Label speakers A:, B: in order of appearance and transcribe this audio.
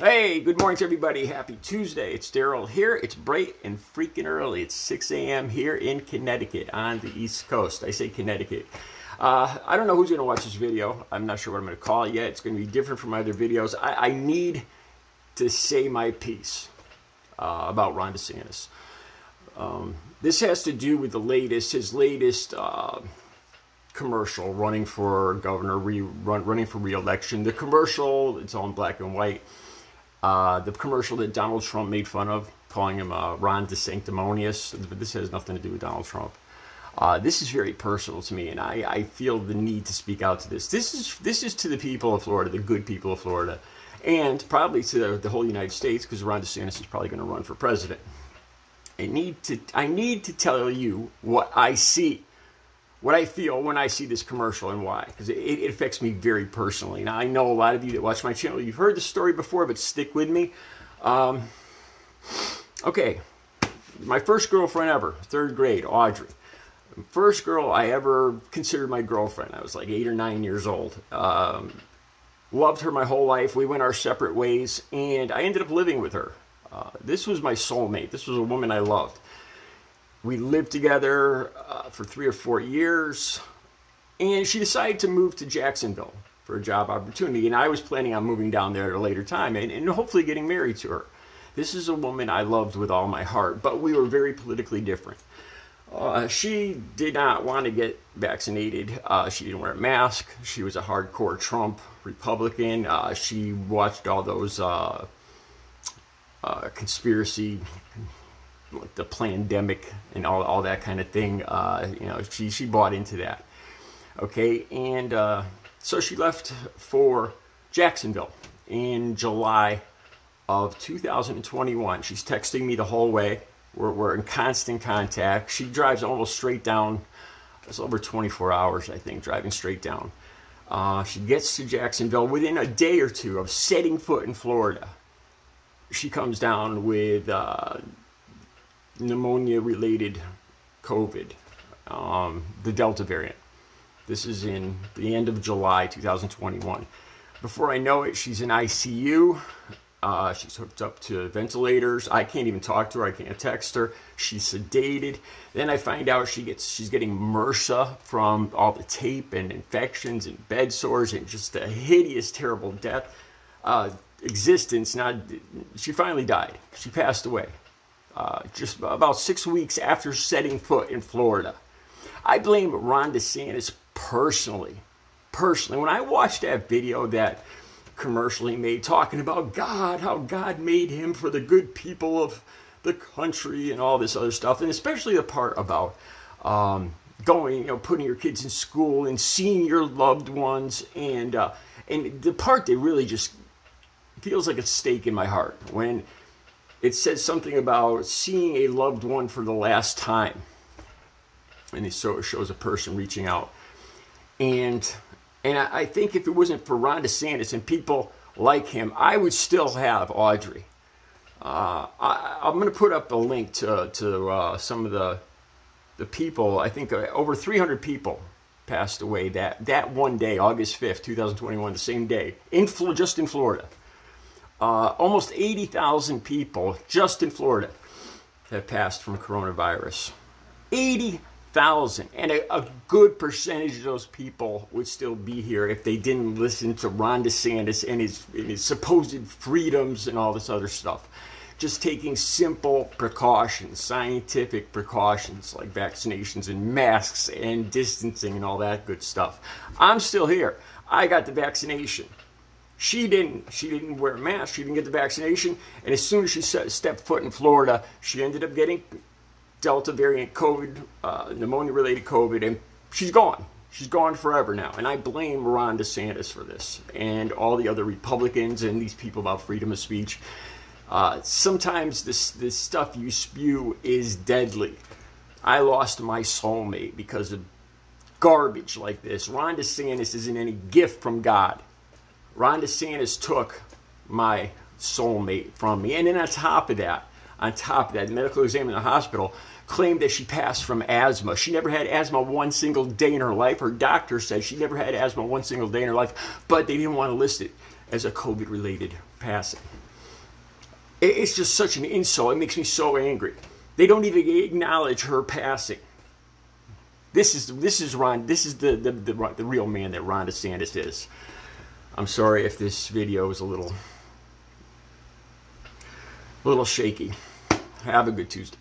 A: Hey, good morning to everybody. Happy Tuesday. It's Daryl here. It's bright and freaking early. It's 6 a.m. here in Connecticut on the East Coast. I say Connecticut. I don't know who's going to watch this video. I'm not sure what I'm going to call it yet. It's going to be different from my other videos. I need to say my piece about Ron DeSantis. This has to do with his latest commercial running for governor, running for re-election. The commercial, it's all in black and white. The commercial that Donald Trump made fun of, calling him Ron DeSanctimonious, but this has nothing to do with Donald Trump. This is very personal to me, and I feel the need to speak out to this. This is to the people of Florida, the good people of Florida, and probably to the whole United States, because Ron DeSantis is probably going to run for president. I need to tell you what I see, what I feel when I see this commercial, and why, because it affects me very personally. Now, I know a lot of you that watch my channel, you've heard the story before, but stick with me. Okay, my first girlfriend ever, 3rd grade, Audrey. First girl I ever considered my girlfriend. I was like 8 or 9 years old. Loved her my whole life. We went our separate ways, and I ended up living with her. This was my soulmate. This was a woman I loved. We lived together for 3 or 4 years, and she decided to move to Jacksonville for a job opportunity, and I was planning on moving down there at a later time and hopefully getting married to her. This is a woman I loved with all my heart, but we were very politically different. She did not want to get vaccinated. She didn't wear a mask. She was a hardcore Trump Republican. She watched all those conspiracy, like the pandemic and all that kind of thing. You know, she bought into that. Okay, and so she left for Jacksonville in July of 2021. She's texting me the whole way. We're in constant contact. She drives almost straight down. It's over 24 hours, I think, driving straight down. She gets to Jacksonville within a day or two of setting foot in Florida. She comes down with pneumonia-related COVID, the Delta variant. This is in the end of July 2021. Before I know it, she's in ICU. She's hooked up to ventilators. I can't even talk to her. I can't text her. She's sedated. Then I find out she's getting MRSA from all the tape and infections and bed sores and just a hideous, terrible death existence. She finally died. She passed away just about 6 weeks after setting foot in Florida. I blame Ron DeSantis personally. When I watched that video, that commercial he made talking about God, how God made him for the good people of the country and all this other stuff, and especially the part about going, putting your kids in school and seeing your loved ones, and the part that really just feels like a stake in my heart when it says something about seeing a loved one for the last time, and it shows a person reaching out. And I think if it wasn't for Ron DeSantis and people like him, I would still have Audrey. I'm going to put up a link to some of the people. I think over 300 people passed away that one day, August 5th, 2021, the same day, just in Florida. Almost 80,000 people just in Florida have passed from coronavirus. 80,000. And a good percentage of those people would still be here if they didn't listen to Ron DeSantis and his supposed freedoms and all this other stuff. Just taking simple precautions, scientific precautions like vaccinations and masks and distancing and all that good stuff. I'm still here. I got the vaccination. She didn't wear a mask. She didn't get the vaccination. And as soon as she stepped foot in Florida, she ended up getting Delta variant COVID, pneumonia-related COVID, and she's gone. She's gone forever now. And I blame Ron DeSantis for this, and all the other Republicans and these people about freedom of speech. Sometimes this stuff you spew is deadly. I lost my soulmate because of garbage like this. Ron DeSantis isn't any gift from God. Ron DeSantis took my soulmate from me. And then on top of that, the medical examiner in the hospital claimed that she passed from asthma. She never had asthma one single day in her life. Her doctor said she never had asthma one single day in her life, but they didn't want to list it as a COVID-related passing. It's just such an insult. It makes me so angry. They don't even acknowledge her passing. This is Ron. This is the real man that Ron DeSantis is. I'm sorry if this video is a little shaky. Have a good Tuesday.